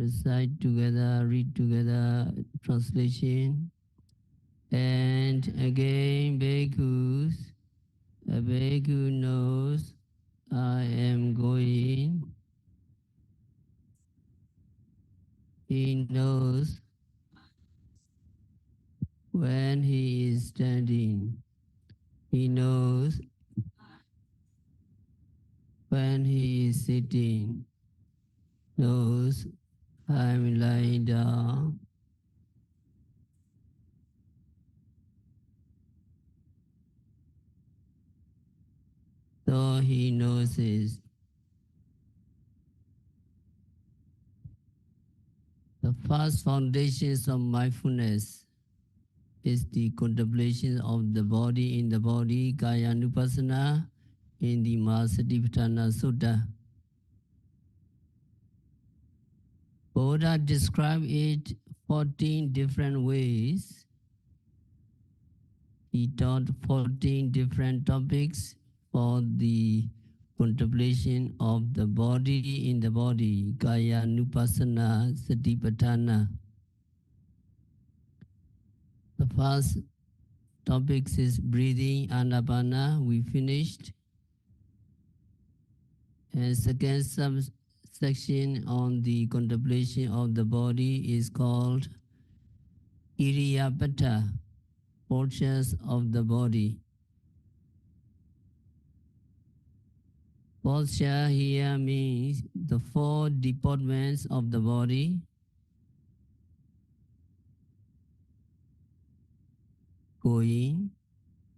recite together, read together, translation. And again, bhikkhus, a bhikkhu knows I am going. He knows when he is standing. He knows when he is sitting. Knows I'm lying down. So he knows it. The first foundations of mindfulness is the contemplation of the body in the body, kaya nupassana, in the Maha-Satipatthana Sutta. Buddha described it 14 different ways. He taught 14 different topics for the contemplation of the body in the body, kaya nupassana satipatthana. The first topic is breathing, anapana, we finished. And second subsection on the contemplation of the body is called Iriyapata, postures of the body. Posture here means the 4 deportments of the body: going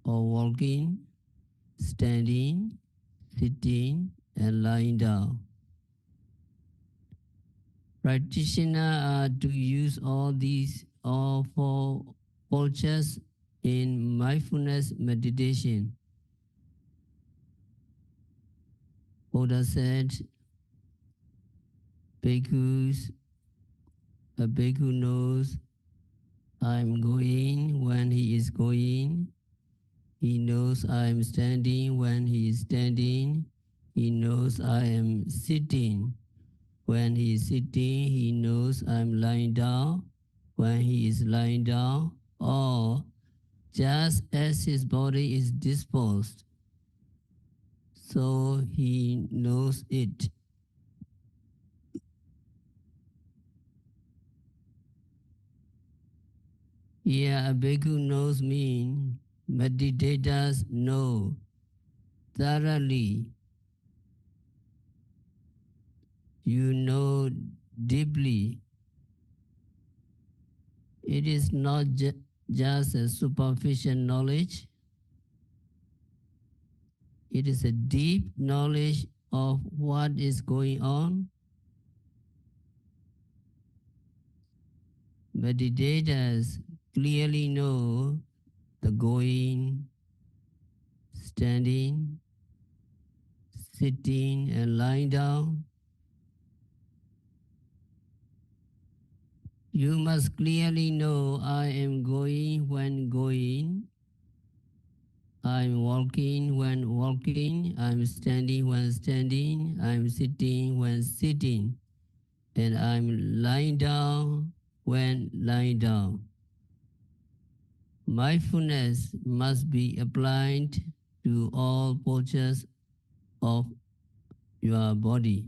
or walking, standing, sitting, and lying down. Practitioners are to use all 4 postures in mindfulness meditation. Buddha said, bhikkhus, a bhikkhu knows I'm going when he is going. He knows I am standing when he is standing. He knows I am sitting when he is sitting. He knows I am lying down when he is lying down. Or just as his body is disposed, so he knows it. Here, a bhikkhu knows mean meditators know thoroughly. You know deeply. It is not just a superficial knowledge. It is a deep knowledge of what is going on. Meditators clearly know the going, standing, sitting, and lying down. You must clearly know I am going when going. I'm walking when walking. I'm standing when standing. I'm sitting when sitting. And I'm lying down when lying down. Mindfulness must be applied to all postures of your body.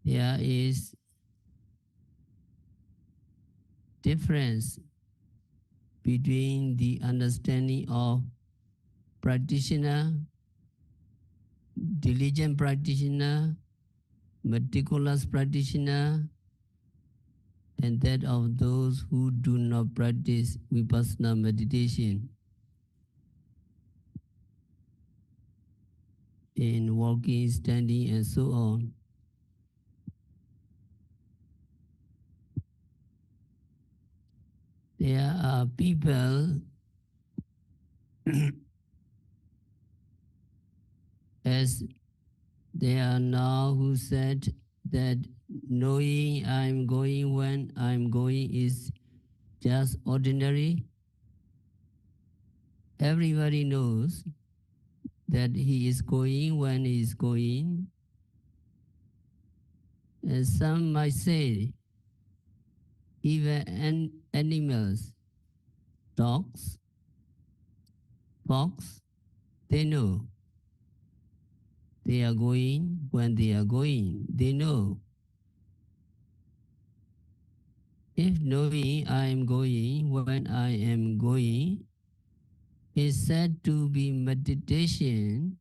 There is difference between the understanding of practitioner, diligent practitioner, meticulous practitioner, and that of those who do not practice vipassana meditation. In walking, standing, and so on. There are people as there are now who said that knowing I'm going when I'm going is just ordinary, Everybody knows that he is going when he is going. And some might say, even animals, dogs, fox, they know they are going when they are going. They know. If knowing I am going when I am going is said to be meditation,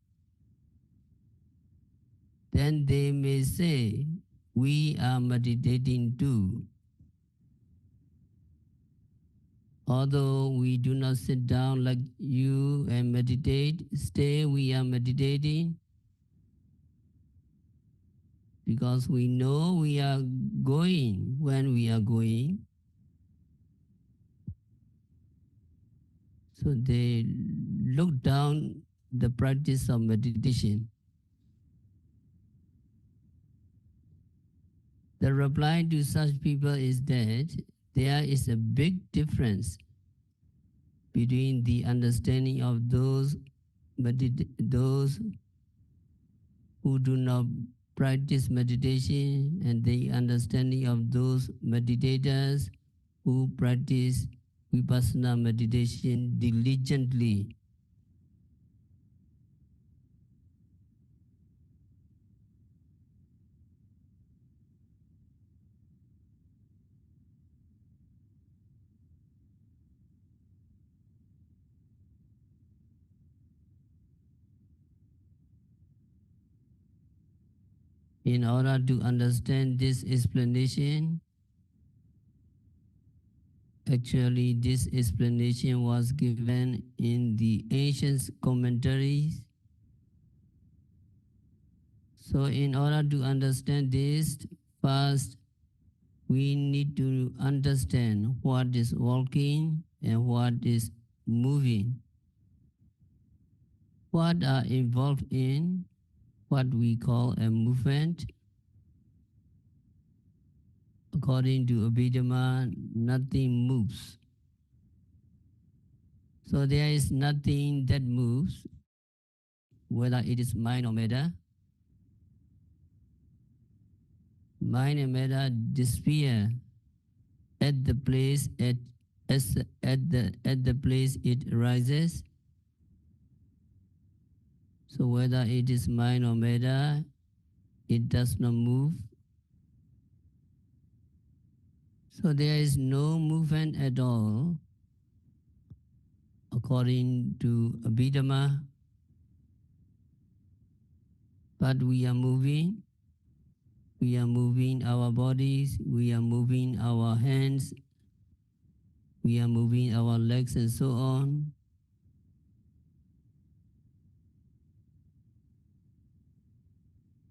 then they may say, we are meditating too. Although we do not sit down like you and meditate, still we are meditating because we know we are going when we are going. So they look down the practice of meditation. The reply to such people is that there is a big difference between the understanding of those who do not practice meditation and the understanding of those meditators who practice vipassana meditation diligently. In order to understand this explanation, actually this explanation was given in the ancient commentaries. So in order to understand this, first we need to understand what is walking and what is moving. What are involved in what we call a movement. According to Abhidhamma, nothing moves. So there is nothing that moves, whether it is mind or matter. Mind and matter disappear at the place at the place it arises. So whether it is mind or matter, it does not move. So there is no movement at all. According to Abhidhamma, but we are moving. We are moving our bodies, we are moving our hands, we are moving our legs and so on.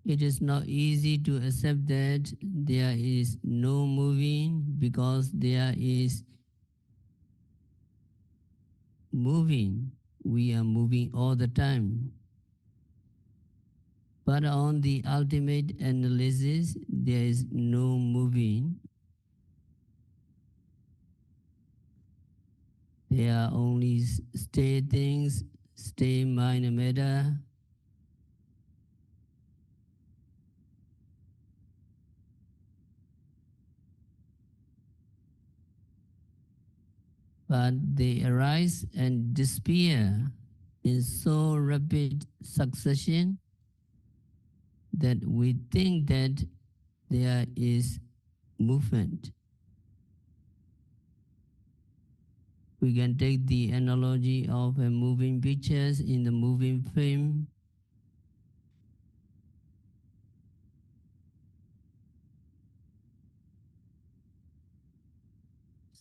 It is not easy to accept that there is no moving because there is moving. We are moving all the time. But on the ultimate analysis, there is no moving. There are only stay things, stay mind and matter. But they arise and disappear in so rapid succession that we think that there is movement. We can take the analogy of a moving pictures in the moving film.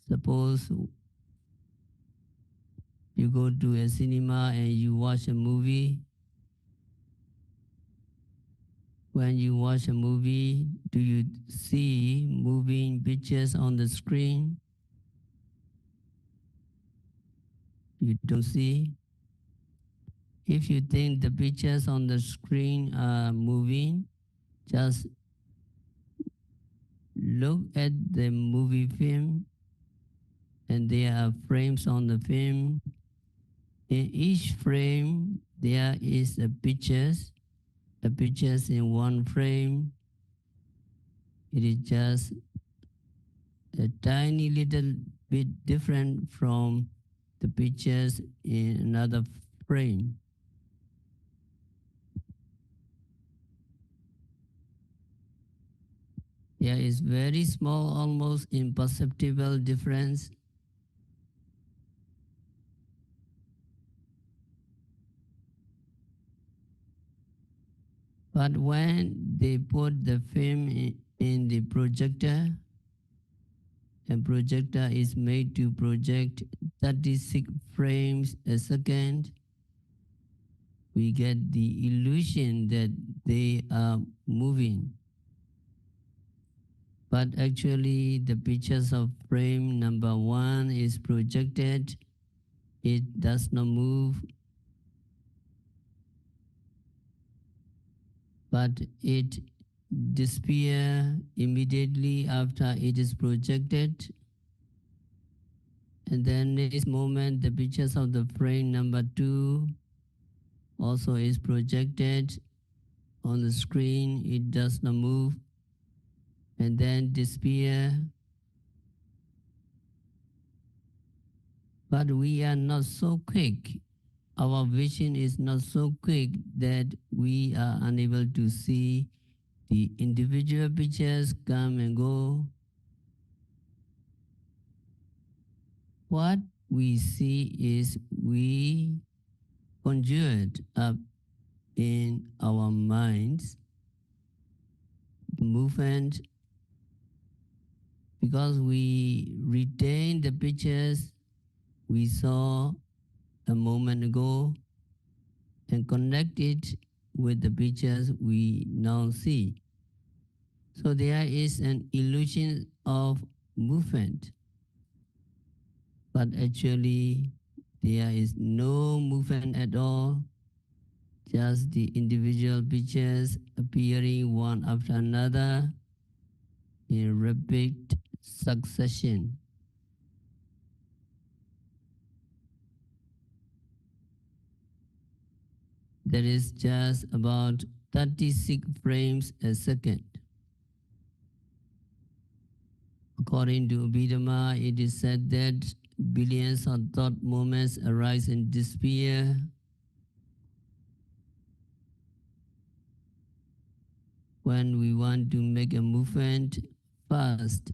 Suppose you go to a cinema and you watch a movie. When you watch a movie, do you see moving pictures on the screen? You don't see. If you think the pictures on the screen are moving, just look at the movie film and there are frames on the film. In each frame, there is a pictures in one frame. It is just a tiny little bit different from the pictures in another frame. There is very small, almost imperceptible difference. But when they put the film in the projector, a projector is made to project 36 frames a second, we get the illusion that they are moving. But actually, the pictures of frame number 1 is projected. It does not move, but it disappears immediately after it is projected. And then next moment, the pictures of the frame number 2 also is projected on the screen. It does not move and then disappear. But we are not so quick. Our vision is not so quick that we are unable to see the individual pictures come and go. What we see is we conjured up in our minds the movement because we retain the pictures we saw a moment ago and connect it with the pictures we now see. So there is an illusion of movement, but actually there is no movement at all, just the individual pictures appearing one after another in rapid succession. There is just about 36 frames a second. According to Abhidhamma, it is said that billions of thought moments arise and disappear. When we want to make a movement fast,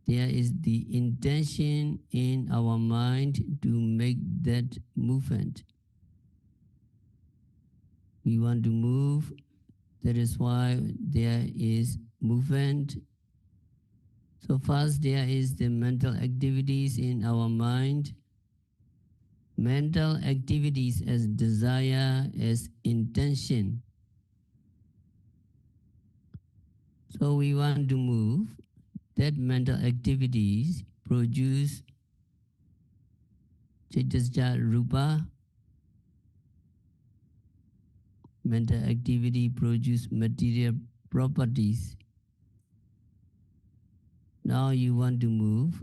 there is the intention in our mind to make that movement. We want to move, that is why there is movement. So first there is the mental activities in our mind. Mental activities as desire, as intention. So we want to move. That mental activities produce Chaitanya Rupa. Mental activity produce material properties. Now you want to move.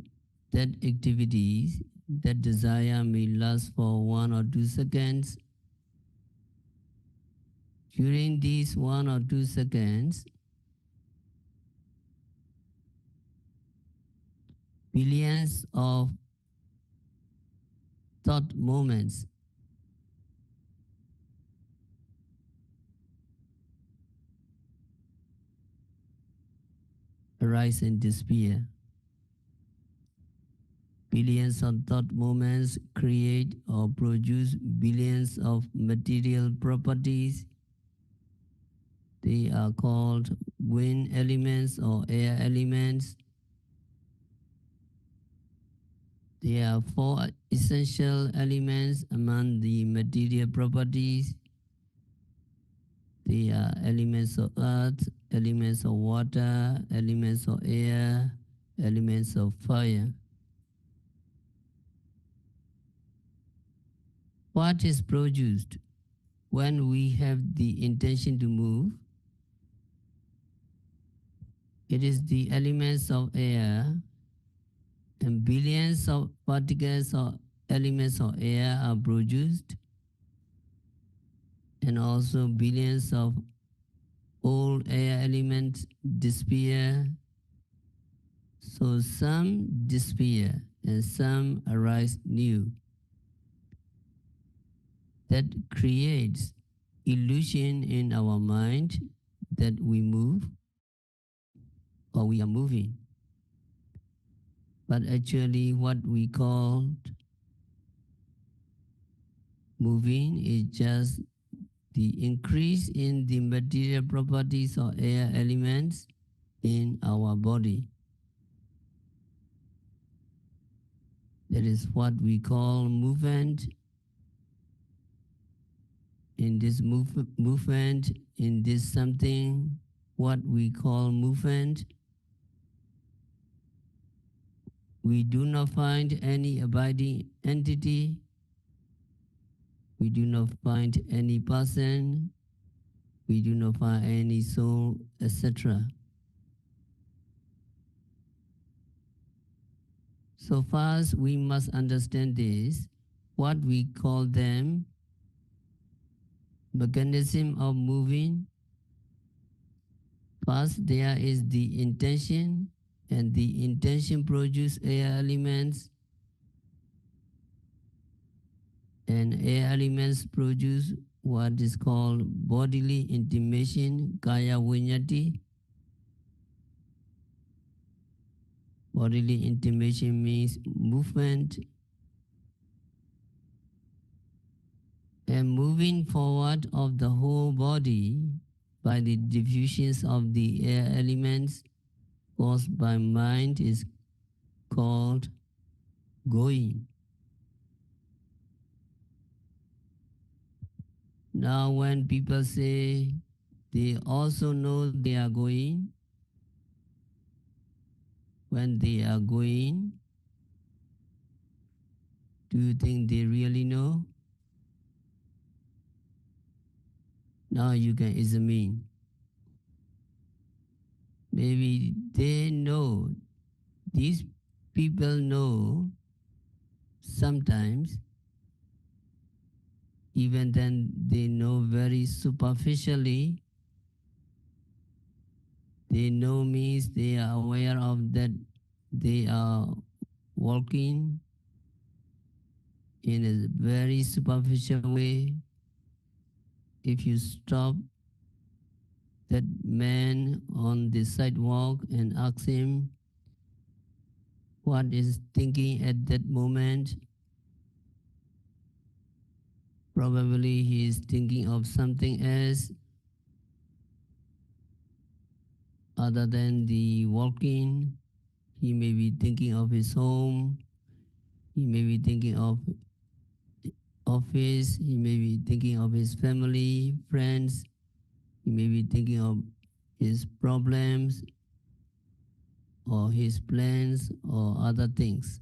That activities, that desire may last for 1 or 2 seconds. During these 1 or 2 seconds, billions of thought moments arise and disappear. Billions of thought moments create or produce billions of material properties. They are called wind elements or air elements. There are 4 essential elements among the material properties. They are elements of earth, elements of water, elements of air, elements of fire. What is produced when we have the intention to move? It is the elements of air and billions of particles of elements of air are produced, and also billions of old air elements disappear. So some disappear and some arise new. That creates illusion in our mind that we move or we are moving. But actually what we call moving is just the increase in the material properties of air elements in our body. That is what we call movement. In this movement, in this something, what we call movement, we do not find any abiding entity. We do not find any person. We do not find any soul, etc. So first, we must understand this, what we call them, mechanism of moving. First, there is the intention, and the intention produces air elements, and air elements produce what is called bodily intimation, kaya vinyati. Bodily intimation means movement, and moving forward of the whole body by the diffusions of the air elements caused by mind is called going. Now when people say they also know they are going, when they are going, do you think they really know? Now you can examine. Maybe they know, these people know sometimes, even then they know very superficially. They know means they are aware of that they are walking in a very superficial way. If you stop that man on the sidewalk and ask him what is thinking at that moment, probably he is thinking of something else other than the walking. He may be thinking of his home. He may be thinking of office. He may be thinking of his family, friends. He may be thinking of his problems or his plans or other things.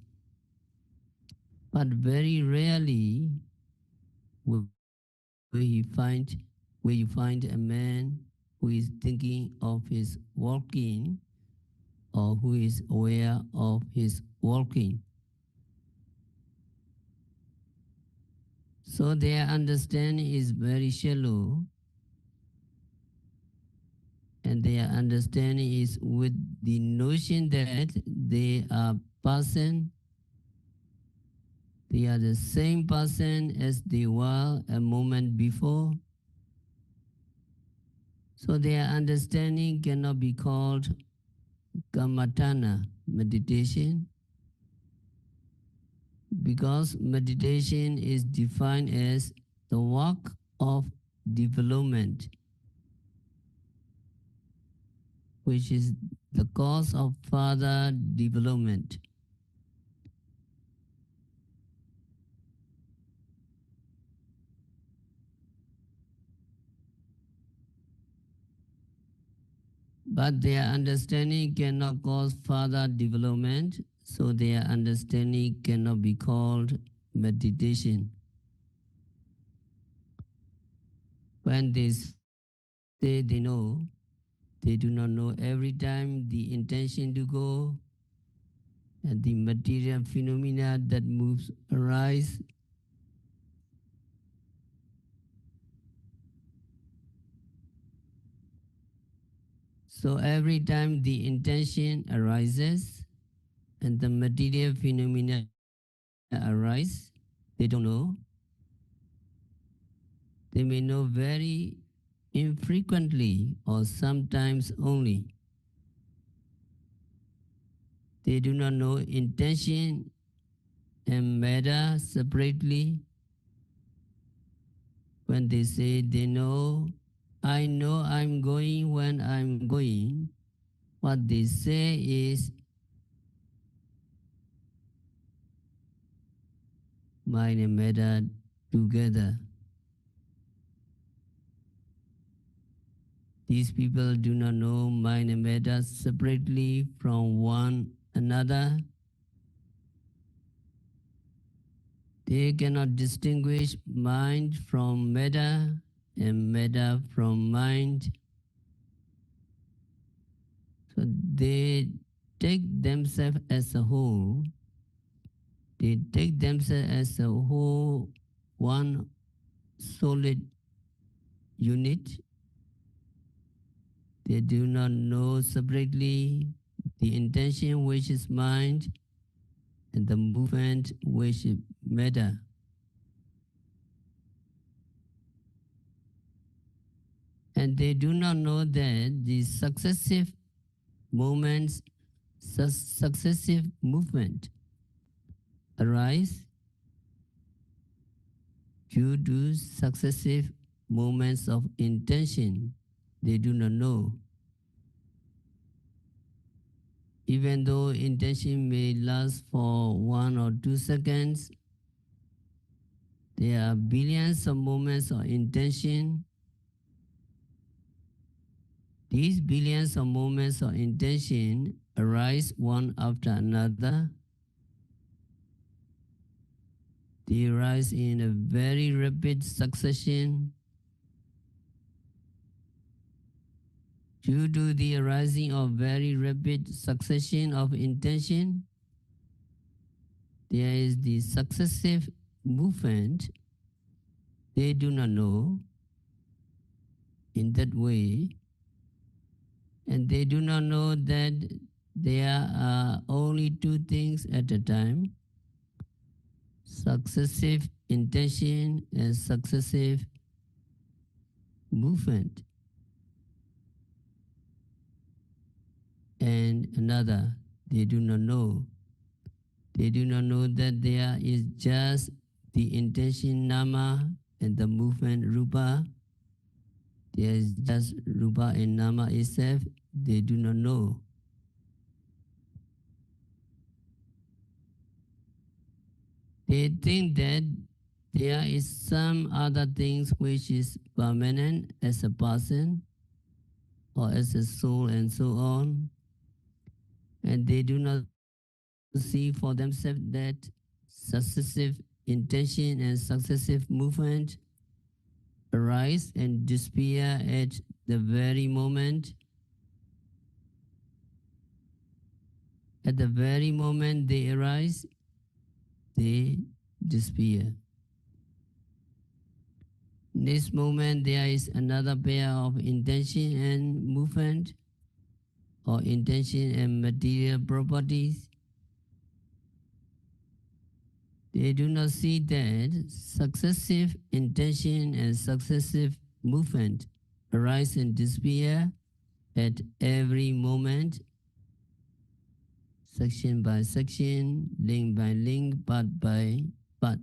But very rarely will where you find a man who is thinking of his walking or who is aware of his walking. So their understanding is very shallow, and their understanding is with the notion that they are person, they are the same person as they were a moment before. So their understanding cannot be called kammatthana, meditation, because meditation is defined as the work of development, which is the cause of further development. But their understanding cannot cause further development, so their understanding cannot be called meditation. When they say they know, they do not know every time the intention to go, and the material phenomena that moves arise. So every time the intention arises and the material phenomena arise, they don't know. They may know very infrequently or sometimes only. They do not know intention and matter separately. When they say they know, I know I'm going when I'm going, what they say is mind and matter together. These people do not know mind and matter separately from one another. They cannot distinguish mind from matter and matter from mind. So they take themselves as a whole. They take themselves as a whole, one solid unit. They do not know separately the intention which is mind and the movement which is matter. And they do not know that the successive moments, successive movement arise due to successive moments of intention. They do not know. Even though intention may last for 1 or 2 seconds, there are billions of moments of intention. These billions of moments of intention arise one after another. They arise in a very rapid succession. Due to the arising of very rapid succession of intention, there is the successive movement. They do not know in that way, and they do not know that there are only two things at a time: successive intention and successive movement. And another, they do not know. They do not know that there is just the intention nama and the movement rupa. There is just rupa and nama itself. They do not know. They think that there is some other things which is permanent as a person or as a soul and so on. And they do not see for themselves that successive intention and successive movement arise and disappear at the very moment. At the very moment they arise, they disappear. Next moment there is another pair of intention and movement, or intention and material properties. They do not see that successive intention and successive movement arise and disappear at every moment, section by section, link by link, part by part.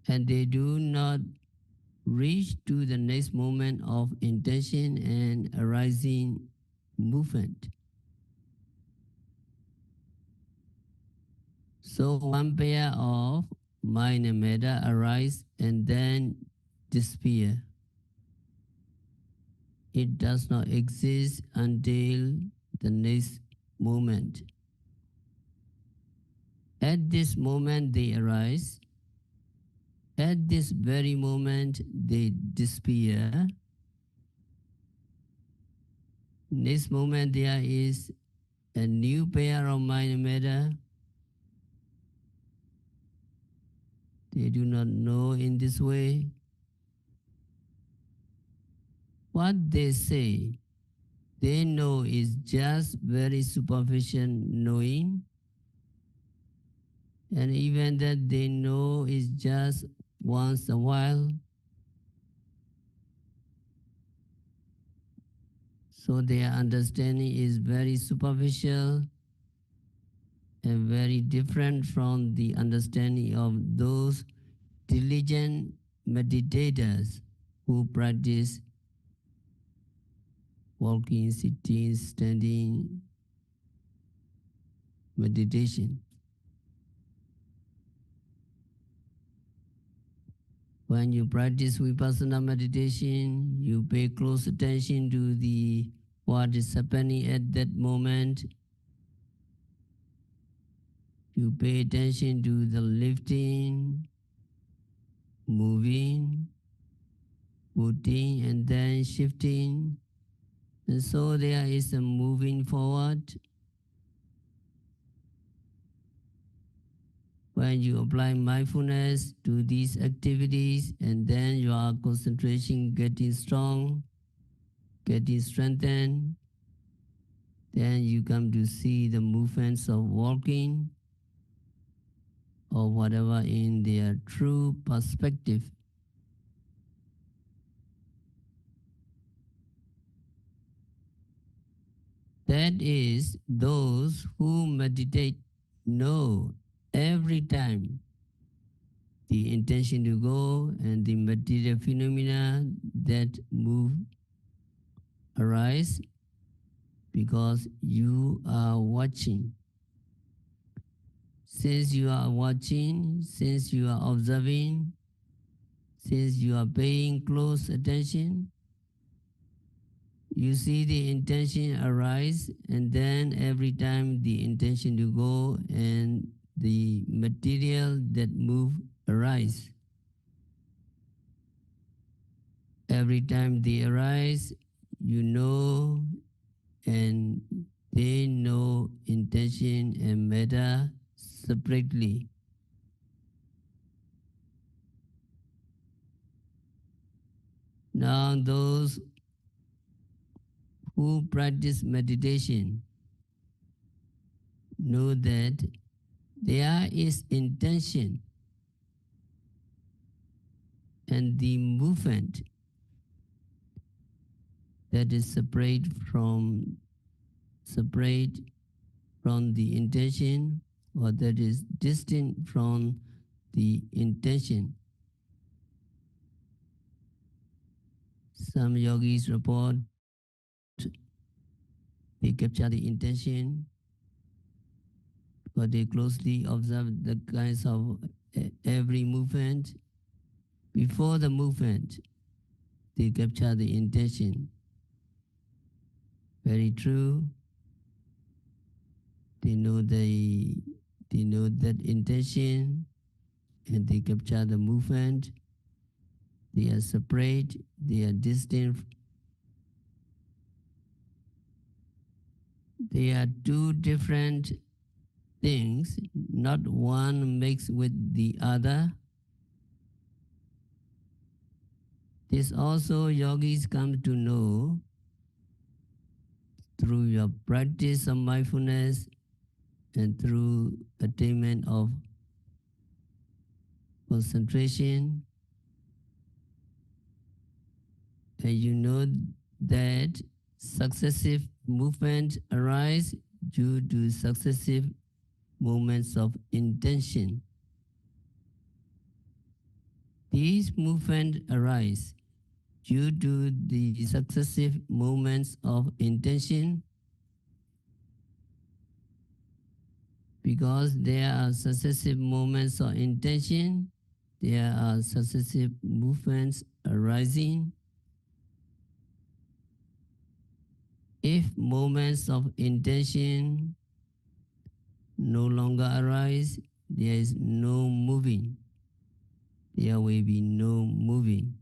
And they do not reach to the next moment of intention and arising movement. So one pair of mind and matter arise and then disappear. It does not exist until the next moment. At this moment they arise. At this very moment they disappear. Next moment there is a new pair of mind and matter. They do not know in this way. What they say, they know is just very superficial knowing, and even that they know is just once a while. So their understanding is very superficial and very different from the understanding of those diligent meditators who practice walking, sitting, standing meditation. When you practice vipassana meditation, you pay close attention to the what is happening at that moment. You pay attention to the lifting, moving, putting, and then shifting. And so there is a moving forward. When you apply mindfulness to these activities, and then your concentration getting strong, getting strengthened, then you come to see the movements of walking or whatever in their true perspective. That is, those who meditate know every time the intention to go and the material phenomena that move arise because you are watching. Since you are watching, since you are observing, since you are paying close attention, you see the intention arise, and then every time the intention to go and the material that move arise. Every time they arise, you know, and they know intention and metta separately. Now those who practice meditation know that there is intention and the movement that is separate from the intention, or that is distinct from the intention. Some yogis report they capture the intention, but they closely observe the kinds of every movement. Before the movement, they capture the intention. Very true. They know that intention, and they capture the movement. They are separate, they are distinct. They are two different things, not one mixed with the other. This also yogis come to know through your practice of mindfulness and through attainment of concentration. And you know that successive movements arise due to successive moments of intention. These movements arise due to the successive moments of intention because there are successive moments of intention, there are successive movements arising. If moments of intention no longer arise, there is no moving. There will be no moving.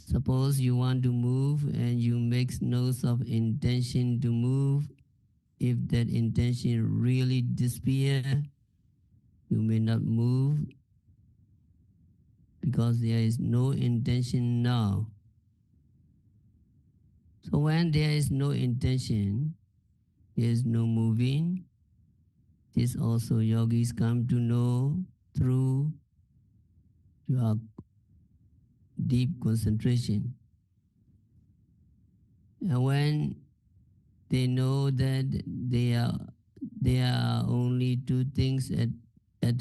Suppose you want to move and you make notes of intention to move. If that intention really disappear, you may not move because there is no intention now. So when there is no intention, there is no moving. This also yogis come to know through your deep concentration. And when they know that there are only two things at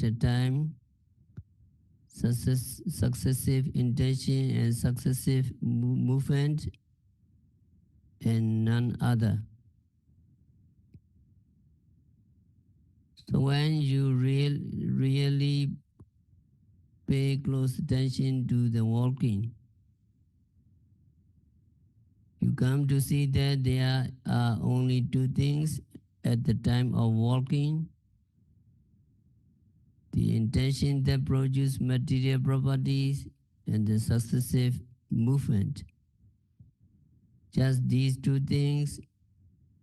a time, successive intention and successive movement, and none other. So when you really pay close attention to the walking, you come to see that there are only two things at the time of walking: the intention that produces material properties and the successive movement. Just these two things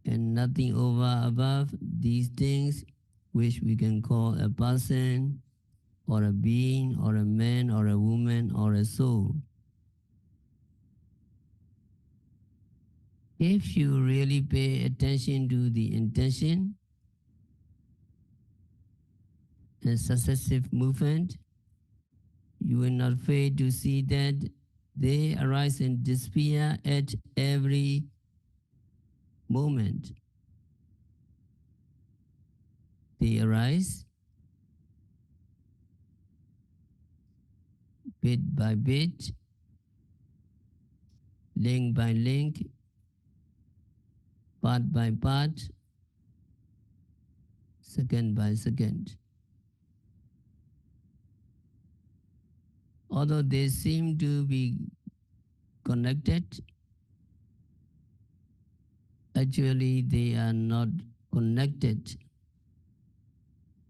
and nothing over above these things, which we can call a person or a being or a man or a woman or a soul. If you really pay attention to the intention and successive movement, you will not fail to see that they arise and disappear at every moment. They arise bit by bit, link by link, part by part, second by second. Although they seem to be connected, actually they are not connected.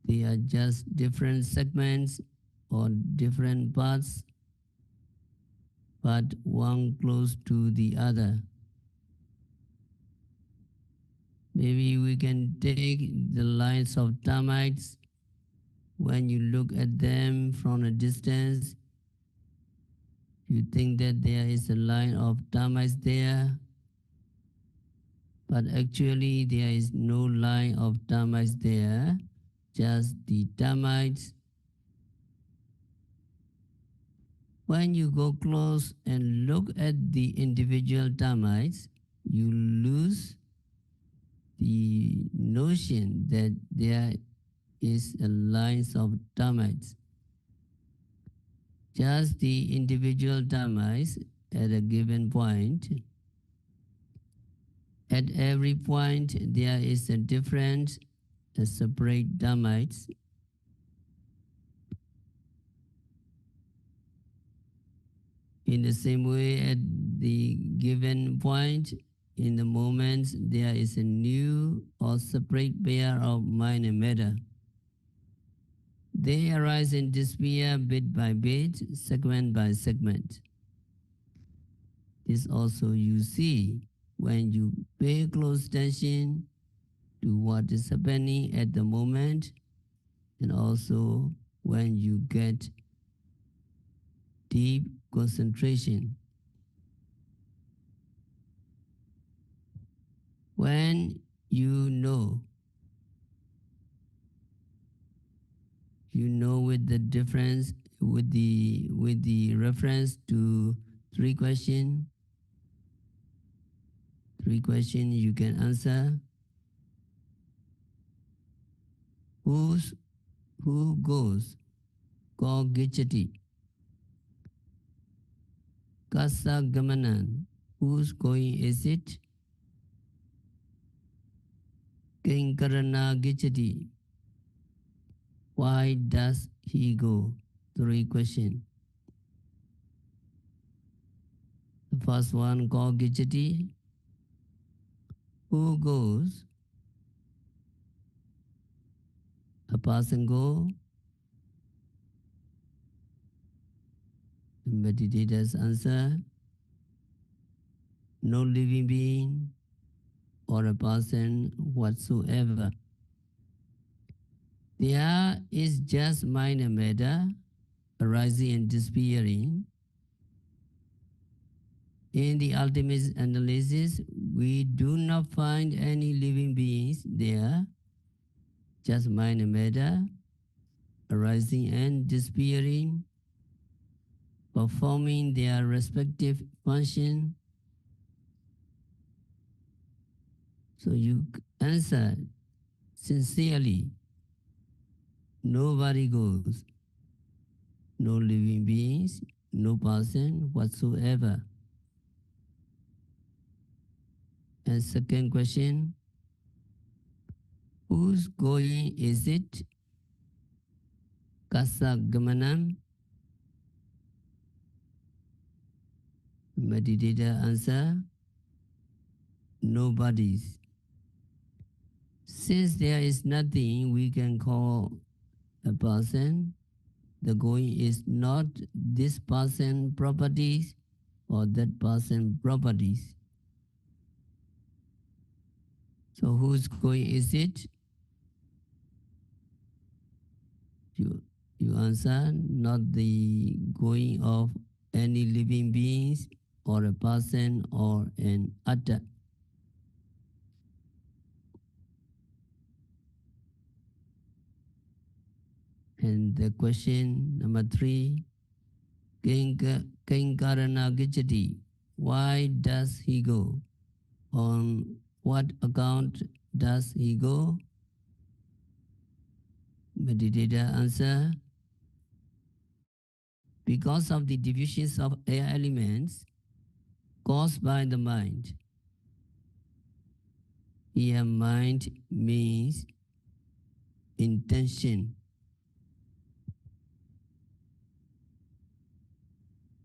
They are just different segments or different parts, but one close to the other. Maybe we can take the lines of termites. When you look at them from a distance, you think that there is a line of termites there, but actually there is no line of termites there, just the termites. When you go close and look at the individual termites, you lose the notion that there is a lines of termites. Just the individual termites at a given point. At every point there is a different, a separate termites. In the same way, at the given point, in the moment, there is a new or separate pair of mind and matter. They arise and disappear bit by bit, segment by segment. This also you see when you pay close attention to what is happening at the moment, and also when you get deep concentration. When you know with the difference, with the reference to three questions you can answer. Who goes? Ko gichati. Kasa gamanan. Who's going is it? Kinkarana gichati. Why does he go? Three questions. The first one, ko gichati. Who goes? A person go. The meditators answer. no living being or a person whatsoever. There is just mind and matter arising and disappearing. In the ultimate analysis, we do not find any living beings there, just mind and matter arising and disappearing, performing their respective function. So you answer sincerely, nobody goes, no living beings, no person whatsoever. And second question, whose going is it? Kasa gamanam. Meditator answer, nobody's. Since there is nothing we can call a person, the going is not this person properties or that person properties. So whose going is it? You, you answer, not the going of any living beings or a person or an atta. And the question number 3, Kinkarana Gicchati, why does he go? On what account does he go? Meditator answer, because of the diffusions of air elements caused by the mind. Here mind means intention.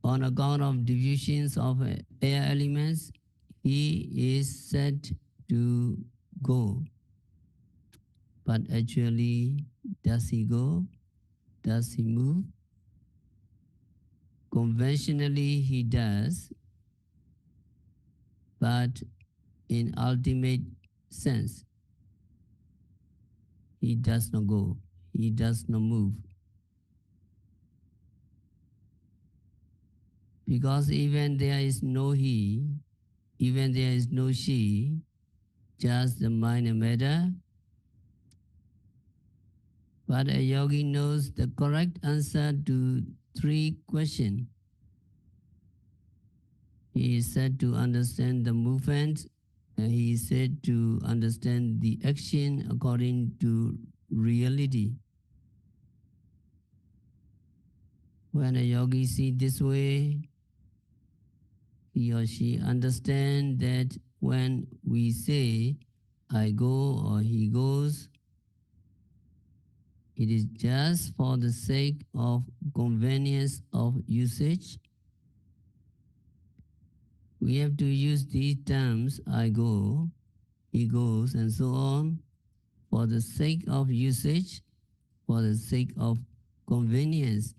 On account of diffusions of air elements, he is said to go. But actually, does he go? Does he move? Conventionally, he does, but in ultimate sense, he does not go. He does not move. Because even there is no he, even there is no she, just the mind and matter. But a yogi knows the correct answer to 3 questions. He is said to understand the movement, and he is said to understand the action according to reality. When a yogi sees this way, he or she understands that when we say, I go or he goes, it is just for the sake of convenience of usage. We have to use these terms, I go, he goes, and so on, for the sake of usage, for the sake of convenience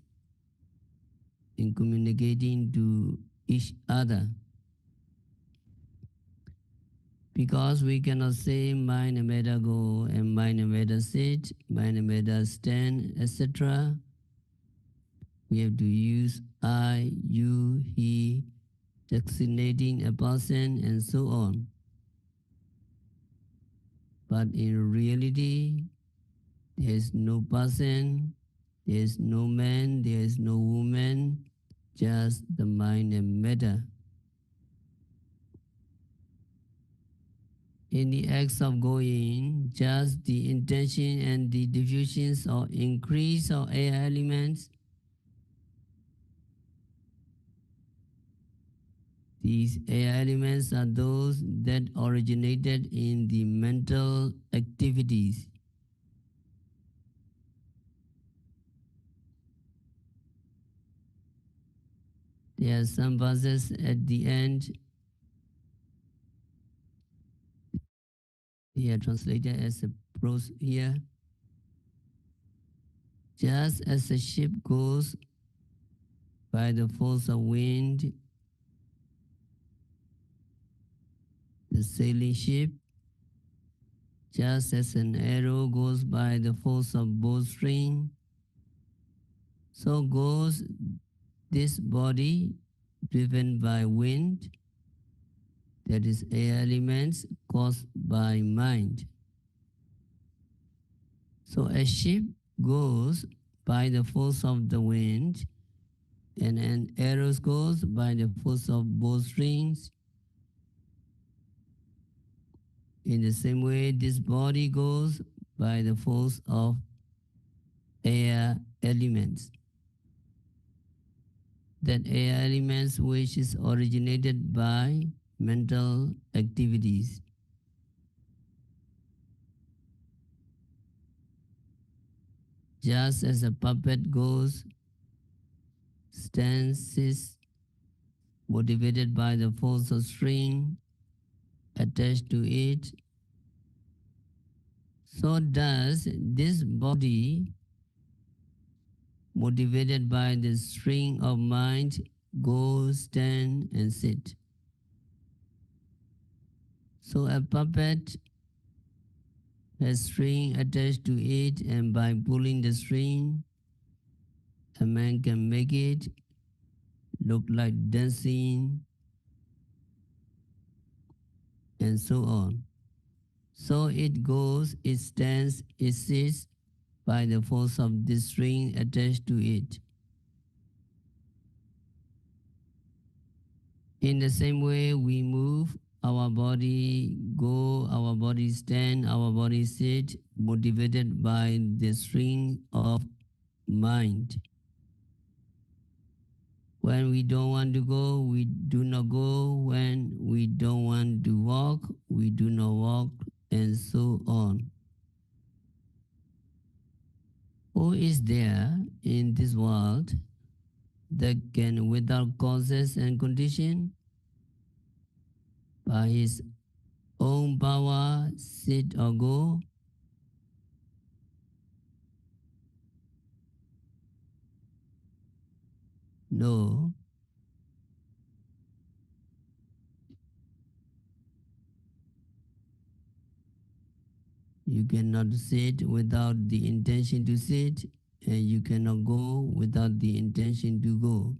in communicating to each other. Because we cannot say mind and matter go and mind and matter sit, mind and matter stand, etc. We have to use I, you, he, designating a person and so on. But in reality, there is no person, there is no man, there is no woman, just the mind and matter. In the acts of going, just the intention and the diffusions or increase of air elements. These air elements are those that originated in the mental activities. There are some verses at the end. They are translated as a prose here. Just as a ship goes by the force of wind, the sailing ship, just as an arrow goes by the force of bowstring, so goes this body driven by wind, that is air elements caused by mind. So a ship goes by the force of the wind, and an arrow goes by the force of bowstrings. In the same way, this body goes by the force of air elements. That air elements which is originated by mental activities. Just as a puppet goes, stances motivated by the force of string attached to it, so does this body motivated by the string of mind go, stand and sit. So a puppet has string attached to it, and by pulling the string, a man can make it look like dancing and so on. So it goes, it stands, it sits by the force of the string attached to it. In the same way, we move our body, go, our body stand, our body sit, motivated by the string of mind. When we don't want to go, we do not go. When we don't want to walk, we do not walk, and so on. Who is there in this world that can, without causes and condition, by his own power, sit or go? No. You cannot sit without the intention to sit, and you cannot go without the intention to go.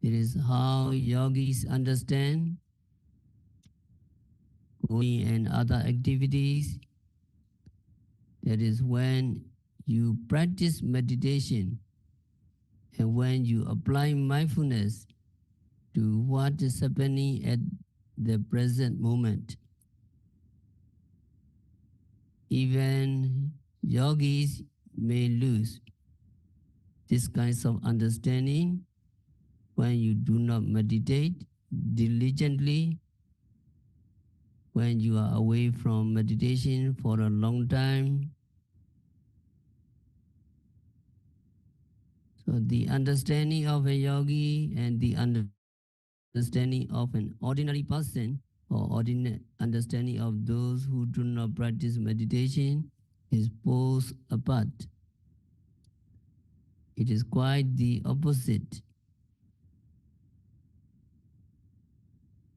It is how yogis understand going and other activities. That is when you practice meditation and when you apply mindfulness to what is happening at the present moment. Even yogis may lose this kinds of understanding when you do not meditate diligently, when you are away from meditation for a long time. So the understanding of a yogi and the understanding of an ordinary person or ordinary understanding of those who do not practice meditation is poles apart. It is quite the opposite.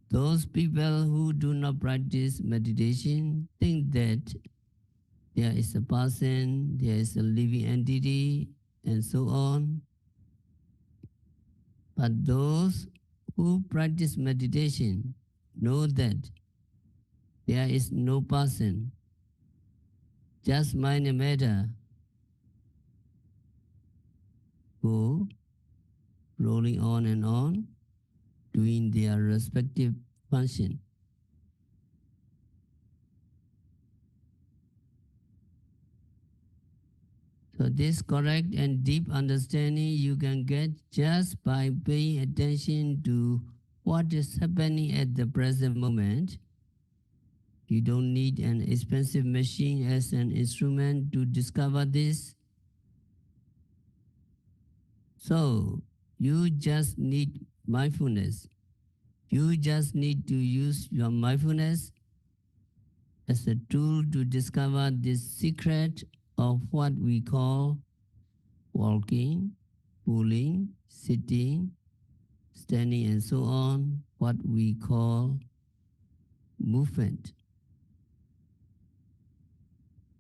Those people who do not practice meditation think that there is a person, there is a living entity, and so on. But those who practice meditation know that there is no person, just mind and matter go rolling on, doing their respective function. So this correct and deep understanding you can get just by paying attention to what is happening at the present moment. You don't need an expensive machine as an instrument to discover this. So you just need mindfulness. You just need to use your mindfulness as a tool to discover this secret of what we call walking, pulling, sitting, standing, and so on, what we call movement.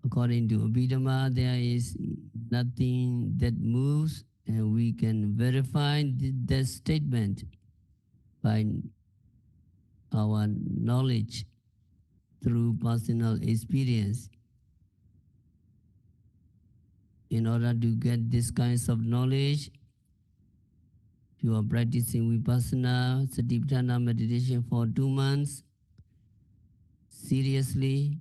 According to Abhidhamma, there is nothing that moves, and we can verify that statement by our knowledge through personal experience. In order to get this kinds of knowledge, you are practicing Vipassana Satipatthana meditation for 2 months seriously.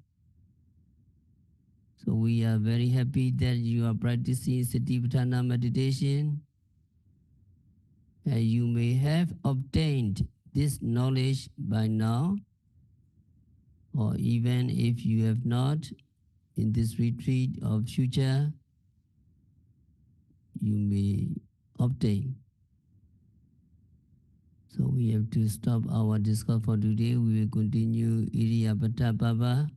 So we are very happy that you are practicing Satipatthana meditation. And you may have obtained this knowledge by now, or even if you have not, in this retreat of future, you may obtain. So we have to stop our discourse for today. We will continue Iriyapata Baba,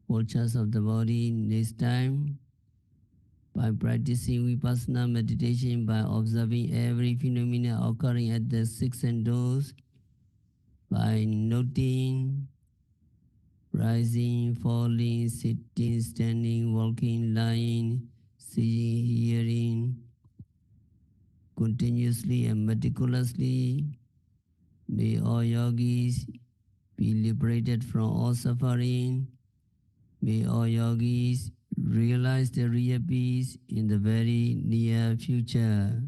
postures of the body, next time by practicing Vipassana meditation, by observing every phenomena occurring at the six senses, by noting rising, falling, sitting, standing, walking, lying, seeing, hearing, continuously and meticulously. May all yogis be liberated from all suffering. May all yogis realize the real peace in the very near future.